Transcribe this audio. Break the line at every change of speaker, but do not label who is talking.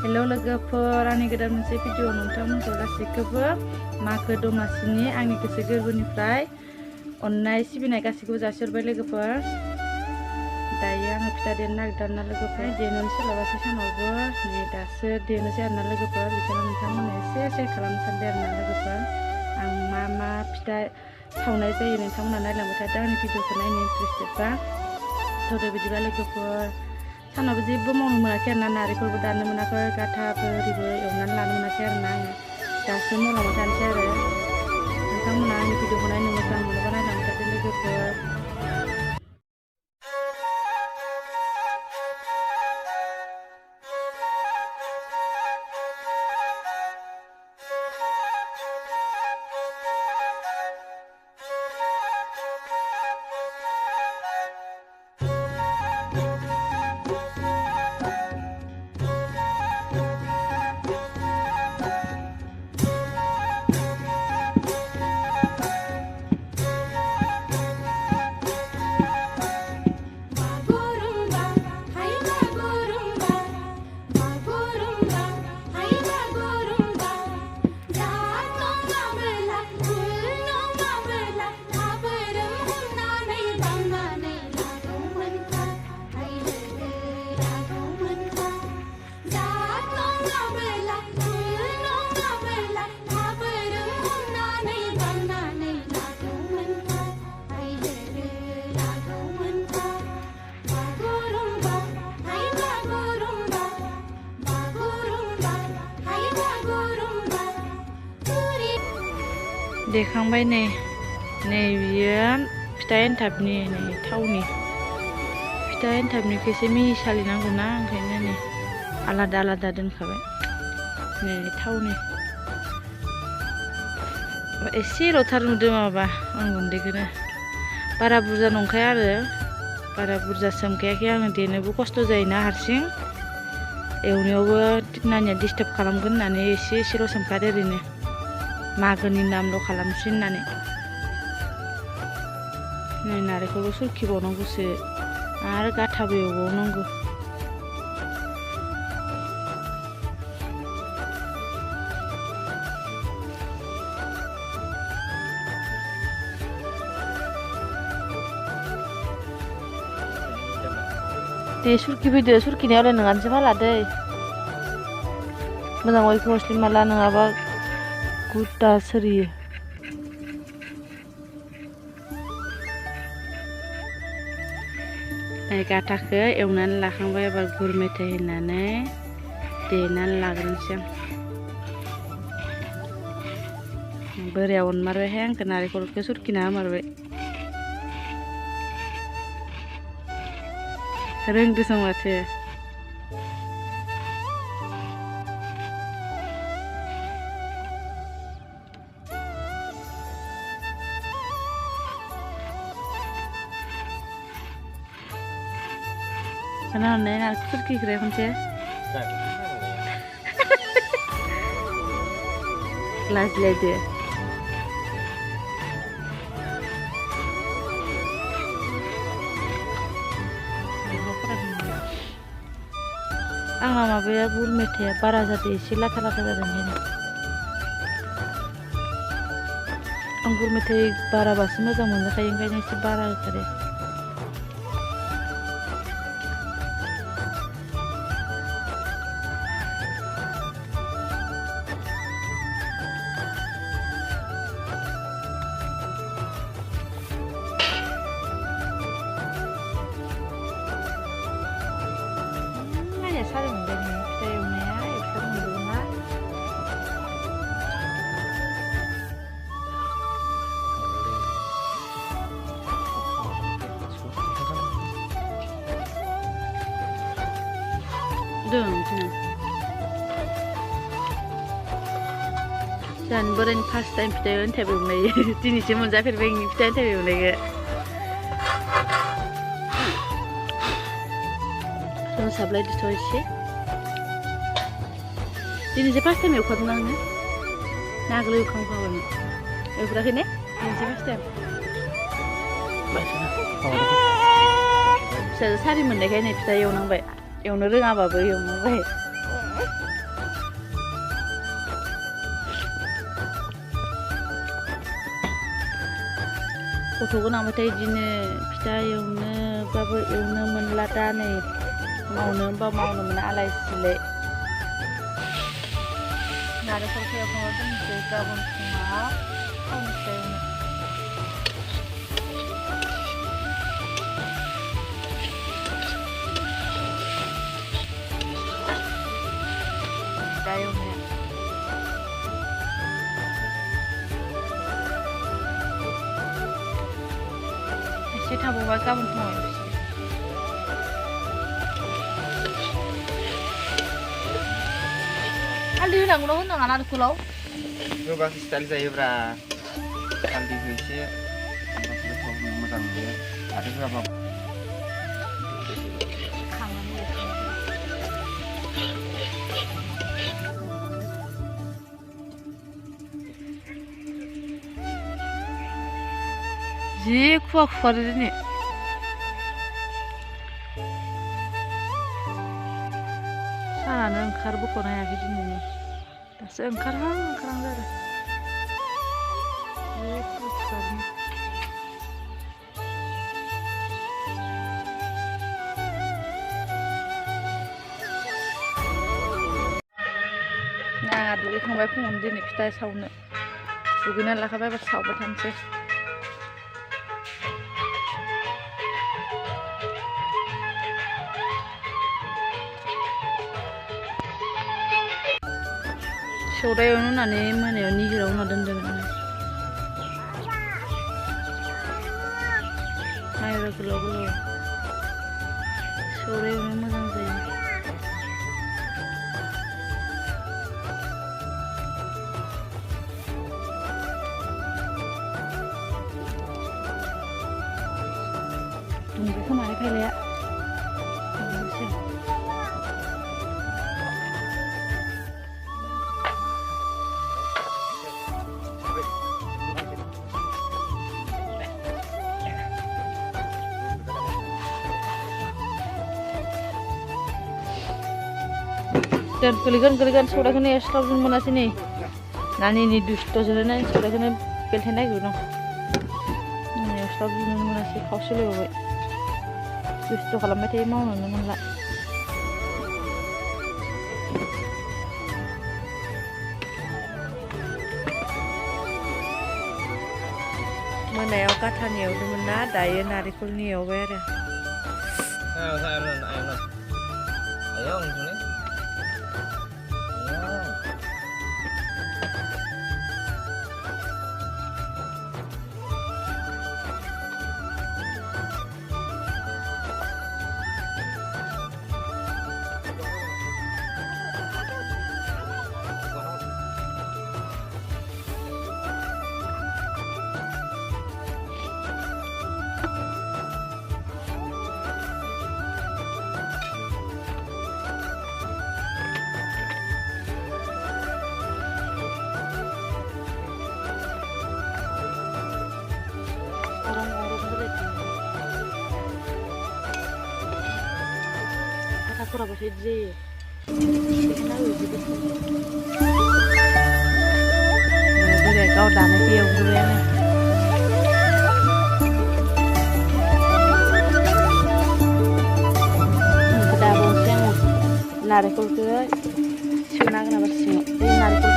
Hello लोगोफोर आंनि गोदान मोनसे भिडिअ नोंथांमोनखौ गासैखौबो मागो दमासिनि आंनि गोसो गोरबोनिफ्राय अननाय सिबिनाय गासैखौबो जासिहरबाय लोगोफोर। दायो आङो फिथा देनो नागिरदों आरोना लोगोफोर। देनो सोलाबासै सानावबो नै दासो देनोसै आरोना लोगोफोर। बेखौनो नोंथांमोननो एसे शेयार खालामनो सानदों आरोना लोगोफोर। आं मा फिथा सावनाय जायो नोंथांमोना नायलांबाय थादों आंनि भिडिअखौ नायनो इन्टारेस्टेडबा। थौदो बिदिबा लोगोफोर। सानावबो जेबो मावनो मोनाखै आरोना, नारेंखलबो दाननो मोनाखै, गाथाबो ओरैबो एवनानै लानो मोनाखै आरोना आङो दासो मावलांबाय थानोसै आरो। नोंथांमोना आंनि भिडिअखौ नायनो मोजां मोनोबा नायलांबाय थादो लोगोफोर। देखांबाय नै बियो फिथा एन्थाबनि नै थावनि फिथा एन्थाबनिखौ एसे मिहि सालिनांगौना, ओंखायनो नै आलादा आलादा दोनखाबाय। नै थावनि एसेल'थार नुदों माबा अन गुन्दैखौनो, बारा बुरजा नंखाया आरो बारा बुरजा सोमखायाखै आङो। देनोबो खस्थ' जायोना हारसिं, एवनायावबो नानिया डिस्टार्ब खालामगोन होननानै एसेल' सोमखादो ओरैनो मागोनि नामल' खालामसै होननानै। नै नारेंखलबो सुरखिबावनांगौसो आरो गाथाबो एवबावनांगौ। दे सुरखि फैदो, सुरखिनायावलाय नोंहानोसो फाला दै मोजां गयखौ हस्लिम माला, नङाबा गुटा सोरियो। गाथाखौ एवनानै लाखांबाय, एबार गुर मेथाइ होनानै देनानै लाग्रोनोसै आं। बोराया अनमारबायहाय आंखौ, नारेंखलखौ सुरखिना होमारबाय। रोंदोसं माथो। Kenapa nih aku pergi ke rekonnya? Kelas lede. Ang mama bea gur mete para jadi sila tala tala ini. Ang gur mete para basi mazang mana kayaknya si para kare. 사람 되네. 때문에야 이렇게 누르나? 그냥. jan beren first time pita interview này tin chỉ muốn giải phép về pita interview này cái 좀 사블라이드 토이시 ini first time eu khadna ne nagle eu khang khawon eu pura kene ini first time sa sari mun ne kai ne pita eu nang bai eu no reng abaबो eu nang bai गथ' गोनांबाथाय बिदिनो फिथा एवनोबाबो एवनो मोनला दा नै मावनो होनबा मावनो मोना आलाय सिलाय नारेंखलखौ एवखांबा दोनसै गाबोन फुङाव थावनिफ्राय दा एवनाया एसे थाबावबा गाबोन फुङाव एवसिगोन हालदै होनांगौ ना होनाङा नारेंखलाव
होबासो स्टाइल जायोब्रा हालदैखौ एसे गोथाव मोजां नुयो आरो होआबा
जि खुवा खुवारो दिनै सानानो ओंखारबोख'नो हायाखै दिनैनि दासो ओंखारहां जादों जि खुवा खुवारो ना दुगैखांबाय फुङावनो दिनै फिथा सावनो दुगैनानै लाखाबाय एबार सावबाय थानोसै सौराय एवनो होननानै मोनायाव निहिराव होना दोनदोंमोन माइब्रा गोलाव गोलाव सौराय एवनो मोजां जायो दुंबाय खोमाहाय फायलाया गोलैगोन सौरायखौनो एस्लाबजों मोनासै नै नानिनि दुस्थ'जोंनो नानि सौरायखौनो बेलथायनो नागिरदों एस्लाबजों मोनासै खावसेल'बाय दुस्थ' खालामबाय थायो मावनोनो मोनला मोनायाव गाथानि एवदोंमोन ना दायो नारेंखलनि एवबाय आरो Kurang saja. Boleh kau dah nanti yang boleh ni. Kita bosnya narik kultur, siapa nak bersih. Narik